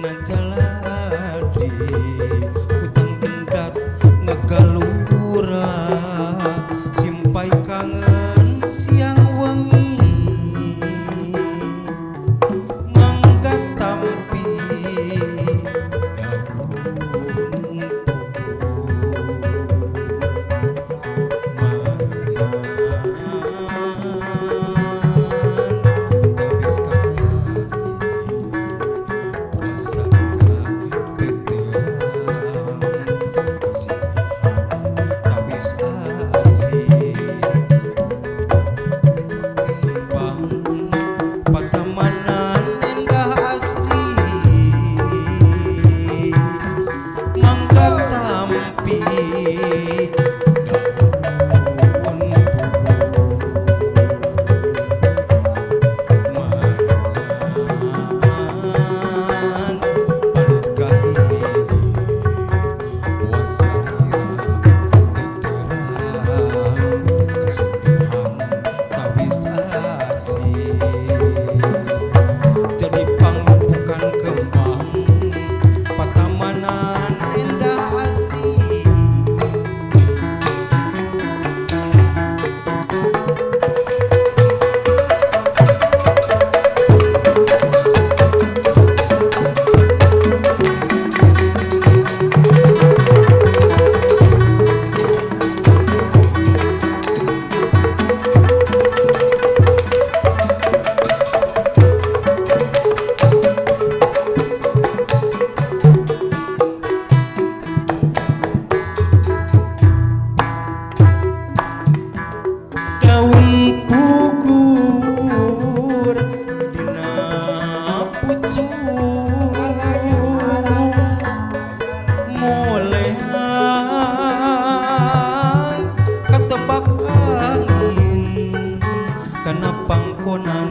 najaladi utang kendat ngegalura simpai kangen siang wengi mangga tampi daun Patamanan endah asri mangga tampi daun marangan palit kahini wasira teterang kesedihan tak bisa jadi pangumpukan kembang patamanan endah asri daun pugur dina pucuk molehan ketebak angin kana pangkonan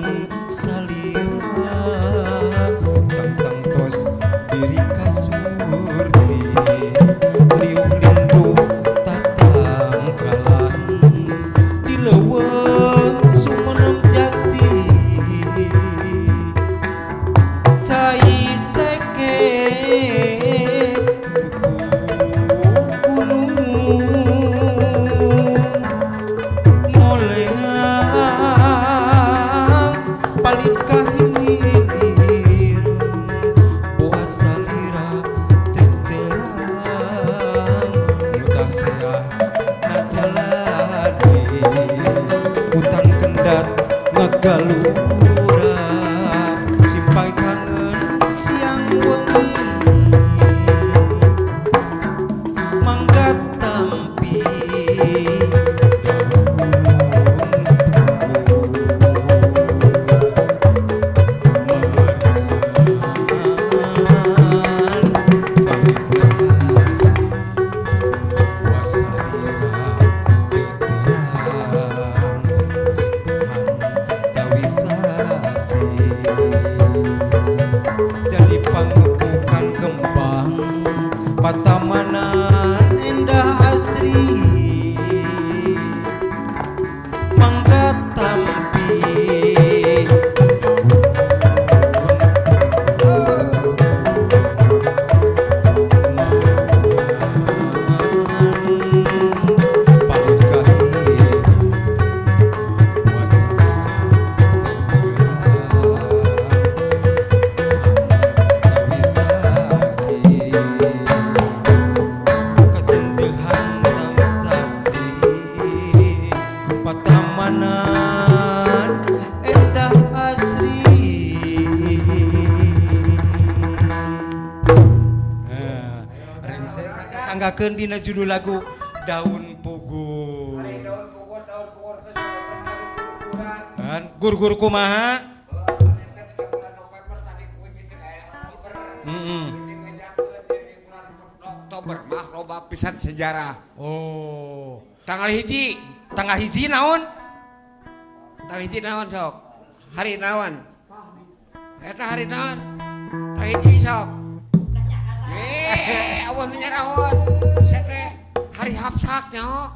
salira cangkang tos diri kasurti liuk lindu tatang kalan leuweung sumenem jati cai seke gunung moleang palit kahilir boas salira teterang mudah seah najaladi utang kendat ngegalura simpai kangen siang wengi mangga tampi jadi pangupukan kembang patamanan endah asri mangga tampi palit kahini wasira kecendehan tawistasi patamanan endah asri reng saya kakak sanggakeun dina judul lagu daun pugur kan gur-gur kumaha Oktober mah loba pisan sejarah. oh Tanggal hiji naon sok. Hari naon? Eta hari naon? Tanggal hiji sok. Awan menyerahon. Sete hari Hapsak nyaho.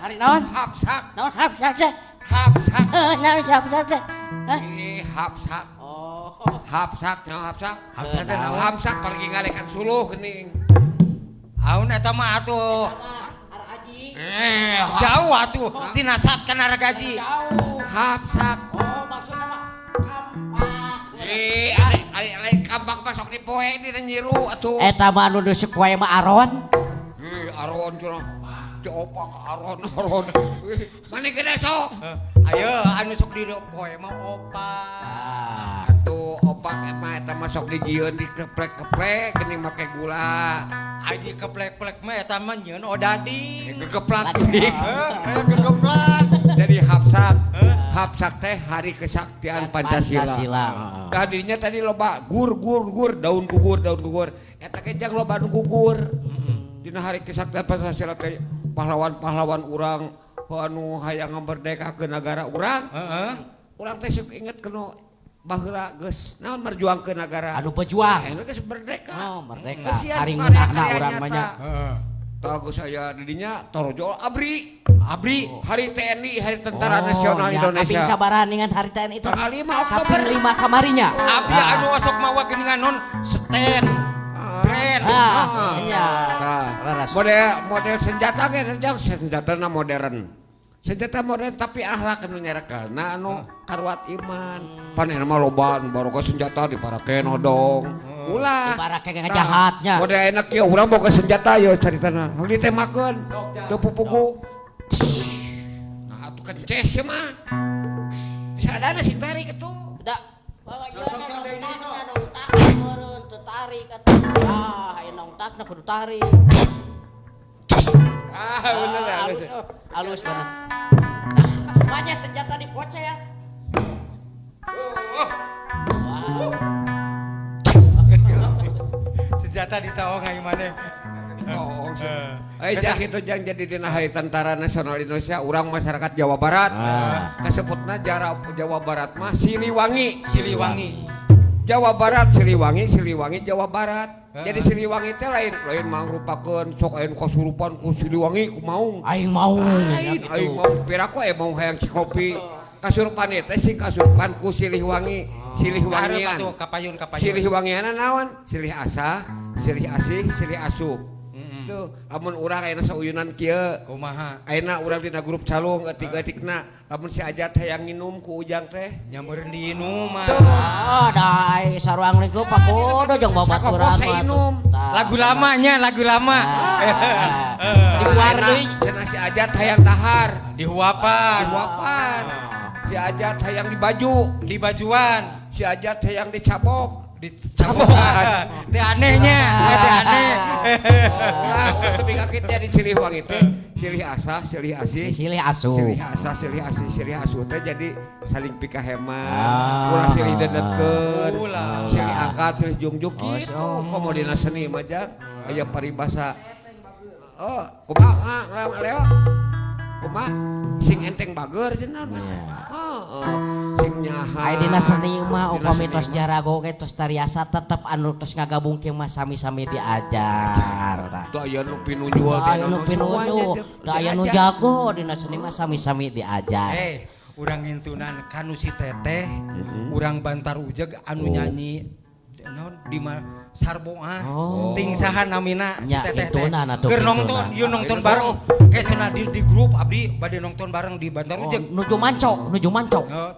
Hari naon? Hapsak. Naon hapsak teh? Hapsak. Naon hapsak teh? Ini Hapsak. Oh. Hapsak nyawa hapsak. Hapsak teh naon? Hapsak pergi ngalekan suluh geuning. Aun eta mah atuh jauh atuh tina sat kana gaji. Hapsak. Oh, maksudnya mah kampak. Ari kampak mah sok dipoe dina nyiru atuh. Eta mah anu deusuk wae mah aron. Aron cenah. Copak aron. Mane gede sok. Ayo anu sok di poe mah opa. Atuh opak eta mah sok dijieun dikeplek-keplek geuning make gula. Ai di keplek-plek mah eta mah nyieun odadi. Gegeplak. Gegeplak. Jadi hapsak teh hari kesaktian Pancasila. Tadinya tadi loba gur daun gugur. Eta ge jang loba anu gugur. Dina hari kesaktian Pancasila teh pahlawan-pahlawan urang anu hayang merdekakeun negara urang. Heeh. Urang teh sok inget kanu baheula geus naon merjuangkeun negara. Anu pejuang. Anu geus merdeka. Oh, merdeka. Kesian Hari karya ngeunahna urang nyata. mah nya. Heeh. Tahu saya didinya Torojo Abri. Abri Hari TNI, Hari Tentara Nasional Indonesia. Kaping sabaran dengan hari TNI itu. Tanggal 5 Oktober. Kaping 5 kamarinya. Abri anu sok mawa geuningan non stand. Brand. Iya. Laras. Model senjata ge jang senjatana modern. Senjata modern tapi akhlak anu nyarekelna anu karuat iman. Panena mah loba anu baroga senjata diparakeun odong. Ulah. Diparake ngajahatnya. Model enak ieu urang boga senjata ieu caritana. Hang ditemakeun. Teu pupuku. Nah atuh kences mah. Sadana sing tarik atuh. Da. Bawa ieu nong tak meureun teu tarik atuh. Ah, enong takna kudu tarik. Bener ya. Halus bener. Nah, banyak senjata di poce ya. Wow. Senjata di taong ai maneh. Jak itu jang jadi dina Hari Tentara Nasional Indonesia urang masyarakat Jawa Barat. Kesebutna Jawa Barat mah Siliwangi. Jawa Barat Siliwangi Jawa Barat. Jadi Siliwangi teh lain mangrupakeun sok aya kasurupan ku Siliwangi ku maung. Aing mau. Aing mau piraku mau hayang cikopi. Kasurupan teh sing kasurupan ku Siliwangi. Siliwangian. Atuh kapayun. Siliwangiana naon? Silih asa, silih asih, silih asup. Tuh, lamun urang ayeuna sauyunan kieu. Kumaha? Ayeuna urang dina grup calung etik-etikna, lamun si Ajat hayang nginum ku Ujang teh. Nyameureun di inum mah. Ah, dai saruang niku pakodo jeung babaturan inum. Lagu lamanya, lagu lama. Di luar deui. Cenah si Ajat hayang dahar, Dihuapan. Si Ajat hayang di baju, Di bajuan. si Ajat hayang dicabok. Dicabokan. Teh anehnya, teh aneh. Ulah teu bingak kitu di Siliwangi teh, silih asa, silih asih. Silih asuh. Silih asa, silih asih, silih asuh teh jadi saling pikaheman. Ulah silih dedetkeun. Ulah. Silih angkat, silih jungjung kitu. Oh. Komodina seni mah jang aya paribasa. Oh, kumaha Leo? Kumaha? Sing enteng bager cenah mah. Sing nyaha. Ai dina seni mah upami tos jarago ge tos tariasa tetep anu tos ngagabungkeun mah sami-sami diajar. Da aya nu pinunjul Aya nu pinuju, da aya nu jago dina seni mah sami-sami diajar. Urang ngintunan kanu si Teteh, urang Bantar Ujeg anu nyanyi naon di Sarboa. Ting saha namina si Nya, Teteh teh. itunan atuh, Keur itunan. nonton, ieu nonton bareng. Kayak cenah di grup abdi bade nonton bareng di Bantar Ujeg. Nuju mancok.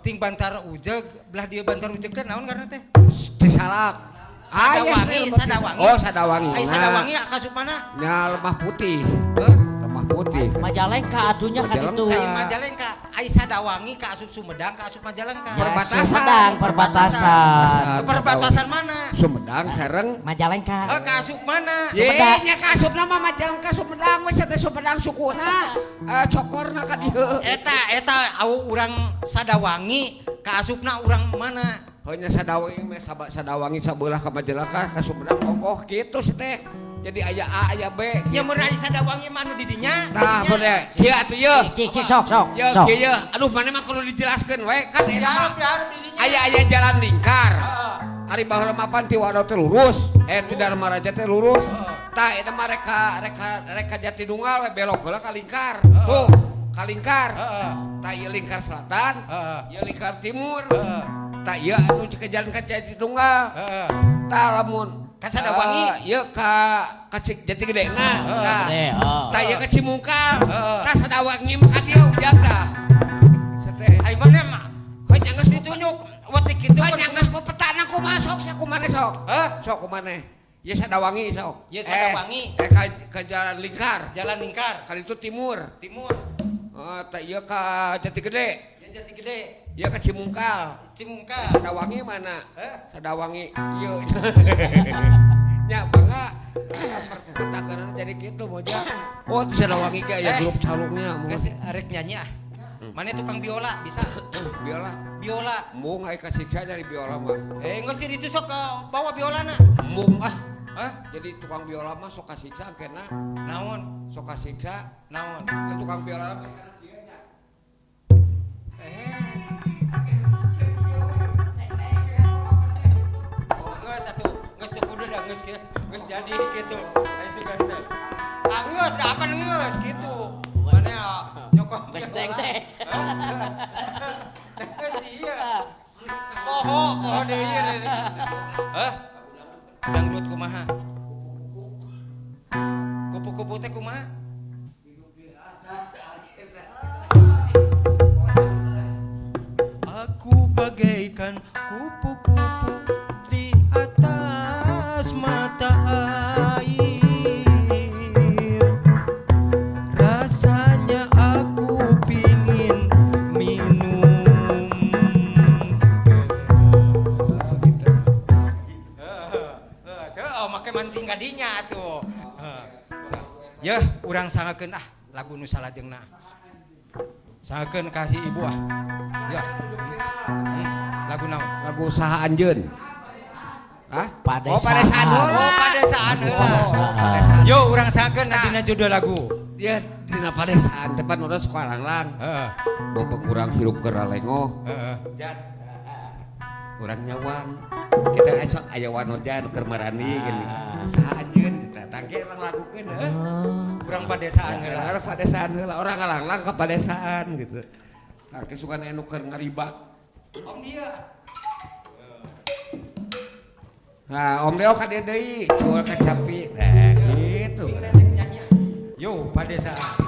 Ting Bantar Ujeg, belah dia Bantar Ujeg teh naon karena teh? Disalak. Sadawangi. Oh, Sadawangi. Ai Sadawangi asup mana? Nya lemah putih. Lemah putih. Majalengka atunya ka ditu. Ai Majalengka, ai Sadawangi ka asup Sumedang, ka asup Majalengka. Perbatasan. Perbatasan mana? Sumedang sareng Majalengka. Ka asup mana? Sumedang. nya ka asupna mah Majalengka Sumedang we teh Sumedang sukuna. Cokorna ka dieu. Eta urang Sadawangi ka asupna urang mana? Hanya Sadawangi sabelah ka Majalengka ka Sumedang ongkoh kitu sih teh. Jadi aya A aya B. Ya mun aya Sadawangi mah anu di dinya. Nah, bener. Kieu atuh ieu. Cik sok. Kieu kieu. Aduh mana mah kudu dijelaskeun we kan eta mah. Di dinya. Aya jalan lingkar. Ari baheula mapan ti Wado teh lurus, ti Dharma Raja teh lurus. Tah eta mah reka Jatidunggal we belok heula ka lingkar. Tuh, ka lingkar. Tah ieu lingkar selatan, ieu lingkar timur. tak ieu anu cikejan ka Jati Tunggal. Heeh. Tah lamun Ka Sadawangi. ieu ka Jati Gedena. Tah. Gede, oh. Tah ieu ka Cimungkal. Heeh. Tah Sadawangi mah ka dieu ujang tah. Sateh. Ai mana mah? Heuh nyanggeus Ditunjuk wetik kitu Heuh nyanggeus pepetana kumaha sok sakumaneh sok. Hah? Sok kumaneh. Ieu Sadawangi sok. Ieu Sadawangi. Ka Jalan Lingkar. Jalan Lingkar Kali itu timur. timur. Tah ieu ka Jati Gede. Ya Jati Gede. Ieu ka Cimungkal. Cimungkal. Sadawangi mana? Hah? Sadawangi ieu. Nya bangga. Kita karena jadi gitu moja. Oh, di Sadawangi ge aya grup calungnya. Geus arek nyanyi ah. Mana tukang biola bisa? Biola. Biola. Mung aya kasiksa dari biola mah. Geus ditu sok bawa biolana. Mung ah. Hah? Jadi tukang biola mah sok kasiksa kena. Naon? Sok kasiksa. Naon? Kan tukang biola mah sana dieu nya. Geus atuh, geus teu kudu da geus geus jadi gitu. Aya sugan teh. Ah geus da apa geus gitu. Mana nyokot Geus dek-dek. Geus iya. Poho deui. Hah? Dangdut kumaha? Kupu-kupu teh kumaha? Aku bagaikan kupu-kupu di atas mata air. Rasanya aku pingin minum. Oh, make mancing kadinya tuh. Ya, urang sangakeun ah lagu nu salajengna. Sangakeun kasih ibu ah. Ya. Lagu naon? Lagu saha anjeun? Hah? Padesaan. Oh, padesaan heula. Oh, padesaan heula. Padesaan. Yo, urang sangakeun dina judul lagu. Dia dina padesaan depan urang sekolah langlang. Heeh. Bapak kurang hirup ke ralengo. Heeh. Jan. Kurang nyawang. Kita esok aya wanojan keur marani gini. Saha anjeun kita tangke urang lagukeun heuh. Urang padesaan heula. Urang padesaan heula, urang ngalanglang ka padesaan gitu. Tangke sugan anu keur ngaribak. Om dia. Nah, Om Leo ka dieu deui, cuel kacapi. Nah, gitu. Yo, padesaan.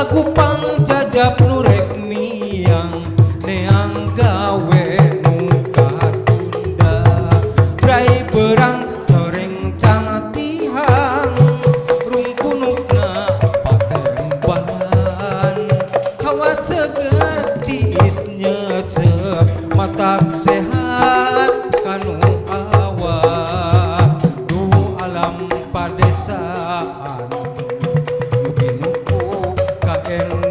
lagu pangjajab nurek miang neang gawe muka tunda brai berang coreng cangatihan rungkunukna patembalan hawa seger tiis nyecep matak sehat kanu awak du alam padesaan nuki-nuku kaen